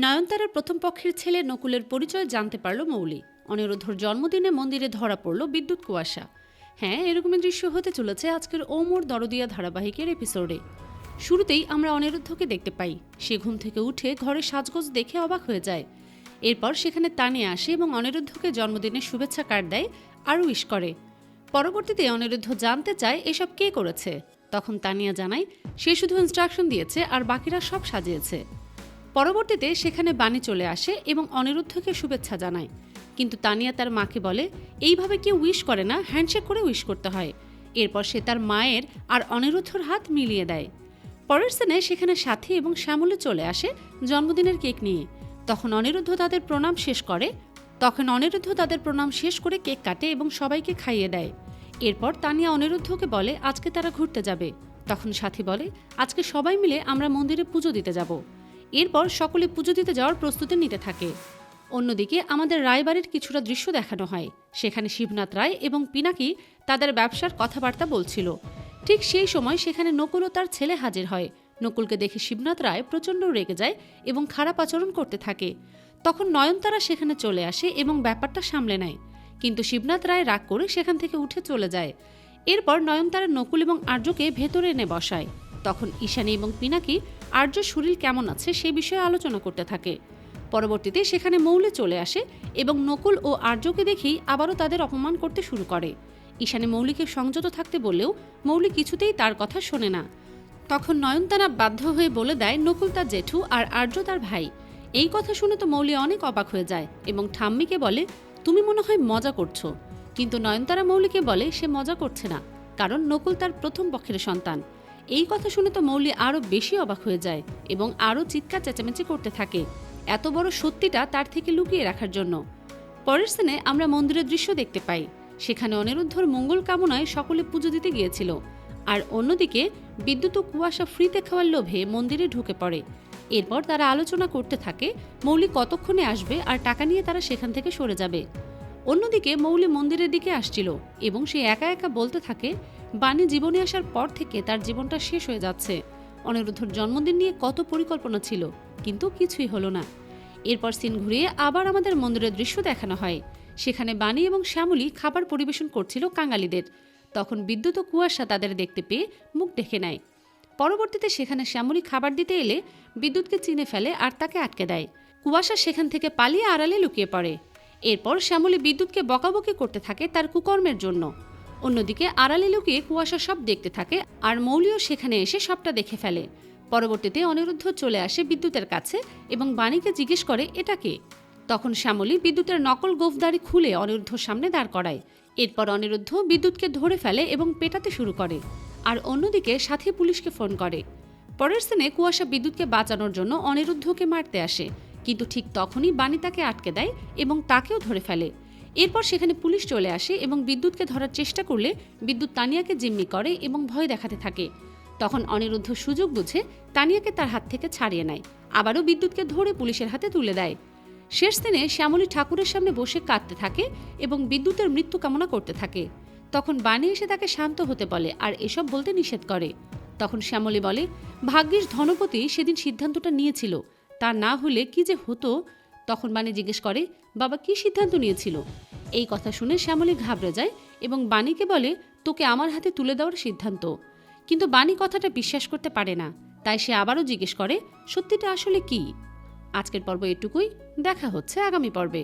নয়নতারার প্রথম পক্ষের ছেলে নকুলের পরিচয় জানতে পারল মৌলি। অনিরুদ্ধর জন্মদিনে মন্দিরে ধরা পড়ল বিদ্যুৎ কুয়াশা। হ্যাঁ, এরকমই দৃশ্য হতে চলেছে আজকের ও মোর দরদিয়া ধারাবাহিকের এপিসোডে। শুরুতেই আমরা অনিরুদ্ধকে দেখতে পাই। সে ঘুম থেকে উঠে ঘরে সাজগোজ দেখে অবাক হয়ে যায়। এরপর সেখানে তানিয়া আসে এবং অনিরুদ্ধকে জন্মদিনের শুভেচ্ছা কার্ড দেয় আর উইশ করে। পরবর্তীতে অনিরুদ্ধ জানতে চায় এসব কে করেছে। তখন তানিয়া জানায় সে শুধু ইনস্ট্রাকশন দিয়েছে আর বাকিরা সব সাজিয়েছে। পরবর্তীতে সেখানে বাণী চলে আসে এবং অনিরুদ্ধকে শুভেচ্ছা জানায়, কিন্তু তানিয়া তার মাকে বলে এইভাবে কেউ উইশ করে না, হ্যান্ডশেক করে উইশ করতে হয়। এরপর সে তার মায়ের আর অনিরুদ্ধর হাত মিলিয়ে দেয়। পরের সিনে সেখানে সাথী এবং শ্যামলী চলে আসে জন্মদিনের কেক নিয়ে। তখন অনিরুদ্ধ তাদের প্রণাম শেষ করে কেক কাটে এবং সবাইকে খাইয়ে দেয়। এরপর তানিয়া অনিরুদ্ধকে বলে আজকে তারা ঘুরতে যাবে। তখন সাথী বলে আজকে সবাই মিলে আমরা মন্দিরে পুজো দিতে যাব। এরপর সকলে পুজো দিতে যাওয়ার প্রস্তুতি নিতে থাকে। অন্যদিকে আমাদের রায়বাড়ির কিছুটা দৃশ্য দেখানো হয়। সেখানে শিবনাথ রায় এবং পিনাকি তাদের ব্যবসার কথাবার্তা বলছিল। ঠিক সেই সময় সেখানে নকুল ও তার ছেলে হাজির হয়। নকুলকে দেখে শিবনাথ রায় প্রচণ্ড রেগে যায় এবং খারাপ আচরণ করতে থাকে। তখন নয়নতারা সেখানে চলে আসে এবং ব্যাপারটা সামলে নেয়, কিন্তু শিবনাথ রায় রাগ করে সেখান থেকে উঠে চলে যায়। এরপর নয়নতারা নকুল এবং আর্যকে ভেতরে এনে বসায়। তখন ঈশানী এবং পিনাকি আর্য শরীর কেমন আছে সে বিষয়ে আলোচনা করতে থাকে। পরবর্তীতে সেখানে মৌলি চলে আসে এবং নকুল ও আর্যকে দেখেই আবারও তাদের অপমান করতে শুরু করে। ঈশানী মৌলিকে সংযত থাকতে বললেও মৌলি কিছুতেই তার কথা শোনে না। তখন নয়নতারা বাধ্য হয়ে বলে দেয় নকুল তার জেঠু আর আর্য তার ভাই। এই কথা শুনে তো মৌলি অনেক অবাক হয়ে যায় এবং ঠাম্মিকে বলে তুমি মনে হয় মজা করছো। কিন্তু নয়নতারা মৌলিকে বলে সে মজা করছে না, কারণ নকুল তার প্রথম পক্ষের সন্তান। এই কথা শুনে তো মৌলি আরও বেশি অবাক হয়ে যায় এবং আরও চিৎকার চেঁচামেচি করতে থাকে এত বড় সত্যিটা তার থেকে লুকিয়ে রাখার জন্য। পরের সিনে আমরা মন্দিরের দৃশ্য দেখতে পাই। সেখানে অনিরুদ্ধর মঙ্গল কামনায় সকলে পুজো দিতে গিয়েছিল। আর অন্যদিকে বিদ্যুৎ ও কুয়াশা ফ্রিতে খাওয়ার লোভে মন্দিরে ঢুকে পড়ে। এরপর তারা আলোচনা করতে থাকে মৌলি কতক্ষণে আসবে আর টাকা নিয়ে তারা সেখান থেকে সরে যাবে। অন্যদিকে মৌলি মন্দিরের দিকে আসছিল এবং সে একা একা বলতে থাকে বাণী জীবনে আসার পর থেকে তার জীবনটা শেষ হয়ে যাচ্ছে। অনিরুদ্ধর জন্মদিন নিয়ে কত পরিকল্পনা ছিল, কিন্তু কিছুই হলো না। এরপর সিন ঘুরিয়ে আবার আমাদের মন্দিরের দৃশ্য দেখানো হয়। সেখানে বাণী এবং শ্যামলী খাবার পরিবেশন করছিল কাঙালিদের। তখন বিদ্যুৎ ও কুয়াশা তাদের দেখতে পেয়ে মুখ ঢেকে নেয়। পরবর্তীতে সেখানে শ্যামলী খাবার দিতে এলে বিদ্যুৎকে চিনে ফেলে আর তাকে আটকে দেয়। কুয়াশা সেখান থেকে পালিয়ে আড়ালে লুকিয়ে পড়ে। এরপর শ্যামলী বিদ্যুৎকে বকাবকি করতে থাকে তার কুকর্মের জন্য। অন্যদিকে আড়ালে লুকিয়ে কুয়াশা সব দেখতে থাকে আর মৌলিও সেখানে এসে সবটা দেখে ফেলে। পরবর্তীতে অনিরুদ্ধ চলে আসে বিদ্যুতের কাছে এবং বাণীকে জিজ্ঞেস করে এটা কে। তখন শ্যামলী বিদ্যুতের নকল গোঁফদাড়ি খুলে অনিরুদ্ধর সামনে দাঁড় করায়। এরপর অনিরুদ্ধ বিদ্যুৎকে ধরে ফেলে এবং পেটাতে শুরু করে। আর অন্যদিকে সাথী পুলিশকে ফোন করে। পরের সিনে কুয়াশা বিদ্যুৎকে বাঁচানোর জন্য অনিরুদ্ধকে মারতে আসে, কিন্তু ঠিক তখনই বাণী তাকে আটকে দেয় এবং তাকেও ধরে ফেলে। এরপর সেখানে পুলিশ চলে আসে এবং বিদ্যুৎকে ধরার চেষ্টা করলে বিদ্যুৎ তানিয়াকে জিম্মি করে এবং ভয় দেখাতে থাকে। তখন অনিরুদ্ধ সুযোগ বুঝে তানিয়াকে তার হাত থেকে ছাড়িয়ে নেয়, আবারও বিদ্যুৎকে ধরে পুলিশের হাতে তুলে দেয়। শেষ দিনে শ্যামলী ঠাকুরের সামনে বসে কাঁদতে থাকে এবং বিদ্যুতের মৃত্যু কামনা করতে থাকে। তখন বাণী এসে তাকে শান্ত হতে বলে আর এসব বলতে নিষেধ করে। তখন শ্যামলী বলে ভাগ্যিস ধনপতি সেদিন সিদ্ধান্তটা নিয়েছিল, তা না হলে কি যে হতো। তখন বাণী জিজ্ঞেস করে বাবা কি সিদ্ধান্ত নিয়েছিল। এই কথা শুনে শ্যামলী ঘাবড়ে যায় এবং বাণীকে বলে তোকে আমার হাতে তুলে দেওয়ার সিদ্ধান্ত। কিন্তু বাণী কথাটা বিশ্বাস করতে পারে না, তাই সে আবারও জিজ্ঞেস করে সত্যিটা আসলে কি। আজকের পর্ব এটুকুই, দেখা হচ্ছে আগামী পর্বে।